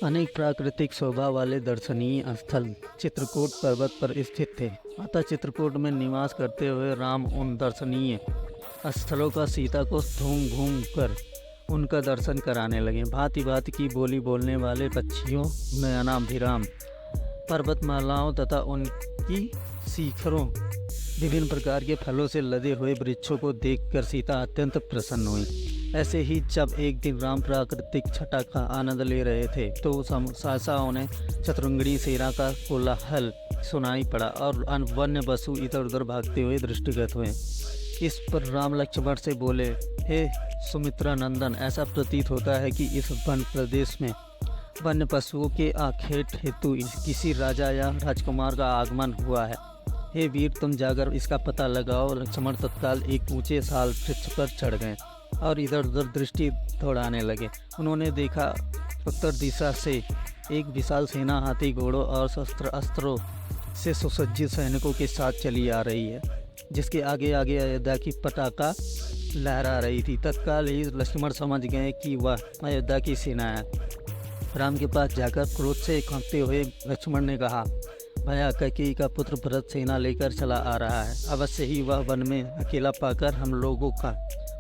अनेक प्राकृतिक शोभा वाले दर्शनीय स्थल चित्रकूट पर्वत पर स्थित थे। अतः चित्रकूट में निवास करते हुए राम उन दर्शनीय स्थलों का सीता को घूम घूम कर उनका दर्शन कराने लगे। भांति भांति की बोली बोलने वाले पक्षियों, नयनाभिराम पर्वतमालाओं तथा उनकी शिखरों, विभिन्न प्रकार के फलों से लदे हुए वृक्षों को देखकर सीता अत्यंत प्रसन्न हुई। ऐसे ही जब एक दिन राम प्राकृतिक छटा का आनंद ले रहे थे तो सहसा उन्हें चतुरंगिणी सेना का कोलाहल सुनाई पड़ा और वन्य पशु इधर उधर भागते हुए दृष्टिगत हुए। इस पर राम लक्ष्मण से बोले, हे सुमित्रा नंदन, ऐसा प्रतीत होता है कि इस वन प्रदेश में वन्य पशुओं के आखेट हेतु किसी राजा या राजकुमार का आगमन हुआ है। हे वीर, तुम जाकर इसका पता लगाओ। लक्ष्मण तत्काल एक ऊंचे साल वृक्ष पर चढ़ गए और इधर उधर दृष्टि दौड़ाने लगे। उन्होंने देखा उत्तर दिशा से एक विशाल सेना हाथी, घोड़ों और शस्त्र अस्त्रों से सुसज्जित सैनिकों के साथ चली आ रही है, जिसके आगे आगे अयोध्या की पताका लहरा रही थी। तत्काल ही लक्ष्मण समझ गए कि वह अयोध्या की सेना है। राम के पास जाकर क्रोध से कांपते हुए लक्ष्मण ने कहा, भैया, कैकेयी का पुत्र भरत सेना लेकर चला आ रहा है। अवश्य ही वह वन में अकेला पाकर हम लोगों का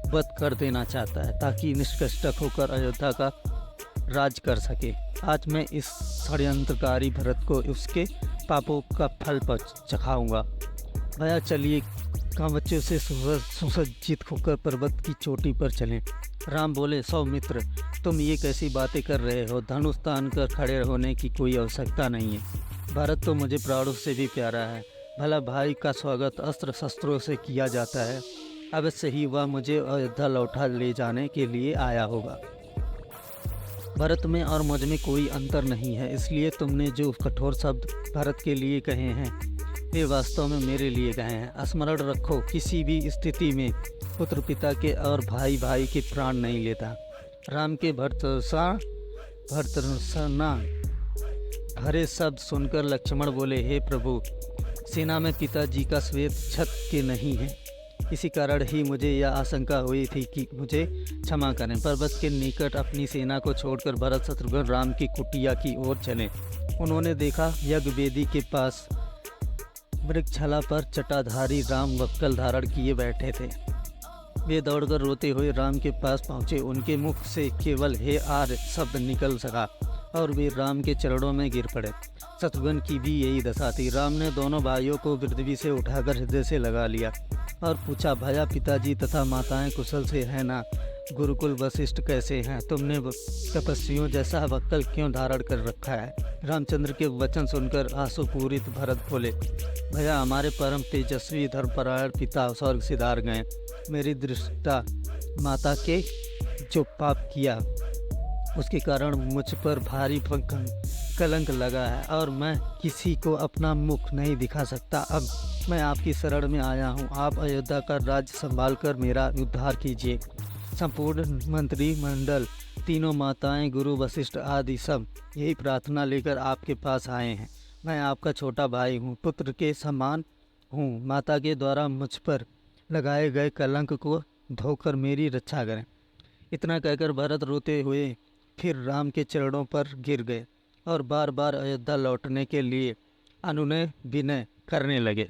वध कर देना चाहता है, ताकि निष्कष्टक होकर अयोध्या का राज कर सके। आज मैं इस षड्यंत्रकारी भरत को उसके पापों का फल चखाऊंगा। भैया, चलिए कांवच्चों से सुसज्जित होकर पर्वत की चोटी पर चलें। राम बोले, सौमित्र, तुम ये कैसी बातें कर रहे हो? धनुष तान कर खड़े होने की कोई आवश्यकता नहीं है। भरत तो मुझे प्राणों से भी प्यारा है। भला भाई का स्वागत अस्त्र शस्त्रों से किया जाता है। अवश्य ही वह मुझे अयोध्या लौटा ले जाने के लिए आया होगा। भरत में और मुझ में कोई अंतर नहीं है, इसलिए तुमने जो कठोर शब्द भरत के लिए कहे हैं वे वास्तव में मेरे लिए कहे हैं। स्मरण रखो, किसी भी स्थिति में पुत्र पिता के और भाई भाई के प्राण नहीं लेता। राम के भर्तृषा भरे शब्द सुनकर लक्ष्मण बोले, हे प्रभु, सेना में पिताजी का श्वेत छत के नहीं है। इसी कारण ही मुझे यह आशंका हुई थी कि मुझे क्षमा करें। पर्वत के निकट अपनी सेना को छोड़कर भरत शत्रुघ्न राम की कुटिया की ओर चले। उन्होंने देखा यज्ञ वेदी के पास वृक्षाला पर चटाधारी राम वक्कल धारण किए बैठे थे। वे दौड़कर रोते हुए राम के पास पहुँचे। उनके मुख से केवल हे आर्य शब्द निकल सका और वे राम के चरणों में गिर पड़े। शत्रुघ्न की भी यही दशा थी। राम ने दोनों भाइयों को पृथ्वी से उठाकर हृदय से लगा लिया और पूछा, भैया, पिताजी तथा माताएं कुशल से हैं ना? गुरुकुल वशिष्ठ कैसे हैं? तुमने तपस्वियों जैसा वक्कल क्यों धारण कर रखा है? रामचंद्र के वचन सुनकर आंसुपूरित भरत बोले, भैया, हमारे परम तेजस्वी धर्मपरायण पिता स्वर्ग सिधार गए। मेरी दृष्टा माता के जो पाप किया उसके कारण मुझ पर भारी कलंक लगा है और मैं किसी को अपना मुख नहीं दिखा सकता। अब मैं आपकी शरण में आया हूँ। आप अयोध्या का राज्य संभालकर मेरा उद्धार कीजिए। संपूर्ण मंत्रिमंडल, तीनों माताएं, गुरु वशिष्ठ आदि सब यही प्रार्थना लेकर आपके पास आए हैं। मैं आपका छोटा भाई हूँ, पुत्र के समान हूँ। माता के द्वारा मुझ पर लगाए गए कलंक को धोकर मेरी रक्षा करें। इतना कहकर भरत रोते हुए फिर राम के चरणों पर गिर गए और बार बार अयोध्या लौटने के लिए अनुनय विनय करने लगे।